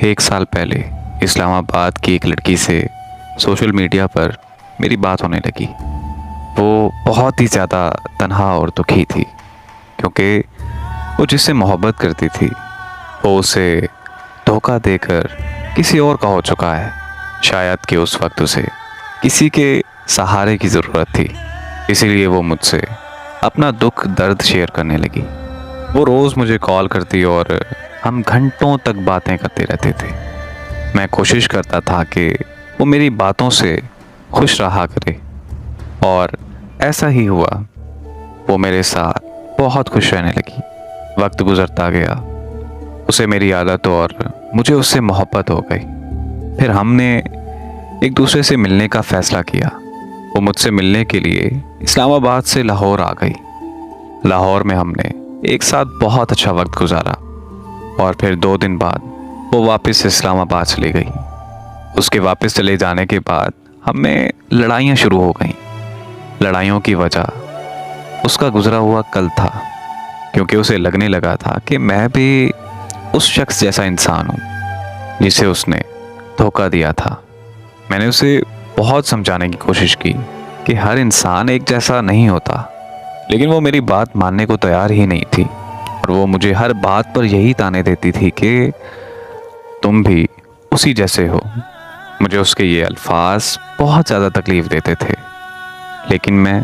एक साल पहले इस्लामाबाद की एक लड़की से सोशल मीडिया पर मेरी बात होने लगी। वो बहुत ही ज़्यादा तन्हा और दुखी थी क्योंकि वो जिससे मोहब्बत करती थी वो उसे धोखा देकर किसी और का हो चुका है। शायद कि उस वक्त उसे किसी के सहारे की ज़रूरत थी, इसीलिए वो मुझसे अपना दुख दर्द शेयर करने लगी। वो रोज़ मुझे कॉल करती और हम घंटों तक बातें करते रहते थे। मैं कोशिश करता था कि वो मेरी बातों से खुश रहा करे और ऐसा ही हुआ। वो मेरे साथ बहुत खुश रहने लगी। वक्त गुजरता गया, उसे मेरी आदत और मुझे उससे मोहब्बत हो गई। फिर हमने एक दूसरे से मिलने का फ़ैसला किया। वो मुझसे मिलने के लिए इस्लामाबाद से लाहौर आ गई। लाहौर में हमने एक साथ बहुत अच्छा वक्त गुजारा और फिर 2 दिन बाद वो वापस इस्लामाबाद चली गई। उसके वापस चले जाने के बाद हमें लड़ाइयाँ शुरू हो गईं। लड़ाइयों की वजह उसका गुजरा हुआ कल था, क्योंकि उसे लगने लगा था कि मैं भी उस शख्स जैसा इंसान हूँ जिसे उसने धोखा दिया था। मैंने उसे बहुत समझाने की कोशिश की कि हर इंसान एक जैसा नहीं होता, लेकिन वो मेरी बात मानने को तैयार ही नहीं थी और वो मुझे हर बात पर यही ताने देती थी कि तुम भी उसी जैसे हो। मुझे उसके ये अल्फाज बहुत ज़्यादा तकलीफ़ देते थे, लेकिन मैं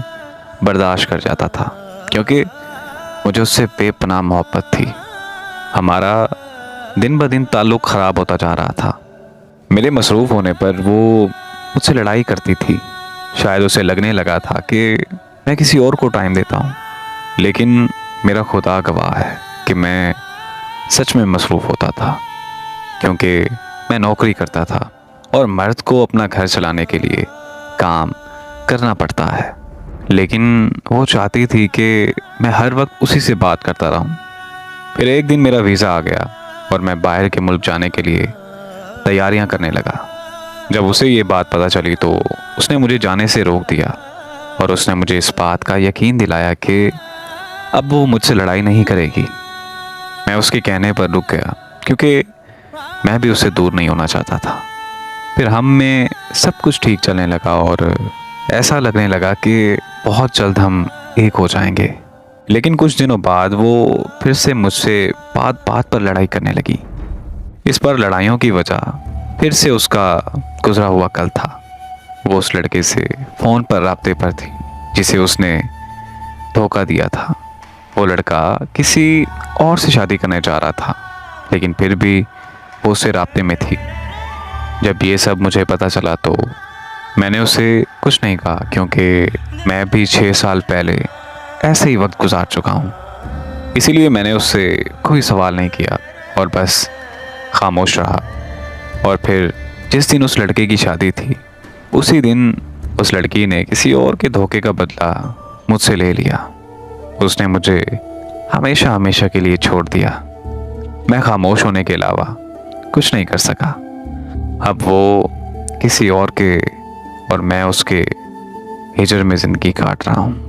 बर्दाश्त कर जाता था क्योंकि मुझे उससे बेपनाह मोहब्बत थी। हमारा दिन ब दिन ताल्लुक़ ख़राब होता जा रहा था। मेरे मसरूफ़ होने पर वो मुझसे लड़ाई करती थी। शायद उसे लगने लगा था कि मैं किसी और को टाइम देता हूँ, लेकिन मेरा खुदा गवाह है कि मैं सच में मसरूफ़ होता था, क्योंकि मैं नौकरी करता था और मर्द को अपना घर चलाने के लिए काम करना पड़ता है। लेकिन वो चाहती थी कि मैं हर वक्त उसी से बात करता रहूं। फिर एक दिन मेरा वीज़ा आ गया और मैं बाहर के मुल्क जाने के लिए तैयारियां करने लगा। जब उसे ये बात पता चली तो उसने मुझे जाने से रोक दिया और उसने मुझे इस बात का यकीन दिलाया कि अब वो मुझसे लड़ाई नहीं करेगी। मैं उसके कहने पर रुक गया क्योंकि मैं भी उससे दूर नहीं होना चाहता था। फिर हम में सब कुछ ठीक चलने लगा और ऐसा लगने लगा कि बहुत जल्द हम एक हो जाएंगे। लेकिन कुछ दिनों बाद वो फिर से मुझसे बात बात पर लड़ाई करने लगी। इस पर लड़ाइयों की वजह फिर से उसका गुजरा हुआ कल था। वो उस लड़के से फ़ोन पर राब्ते पर थी जिसे उसने धोखा दिया था। वो लड़का किसी और से शादी करने जा रहा था, लेकिन फिर भी वो उससे राब्ते में थी। जब ये सब मुझे पता चला तो मैंने उसे कुछ नहीं कहा, क्योंकि मैं भी 6 साल पहले ऐसे ही वक्त गुजार चुका हूँ। इसीलिए मैंने उससे कोई सवाल नहीं किया और बस खामोश रहा। और फिर जिस दिन उस लड़के की शादी थी, उसी दिन उस लड़की ने किसी और के धोखे का बदला मुझसे ले लिया। उसने मुझे हमेशा हमेशा के लिए छोड़ दिया। मैं खामोश होने के अलावा कुछ नहीं कर सका। अब वो किसी और के और मैं उसके हिजर में ज़िंदगी काट रहा हूँ।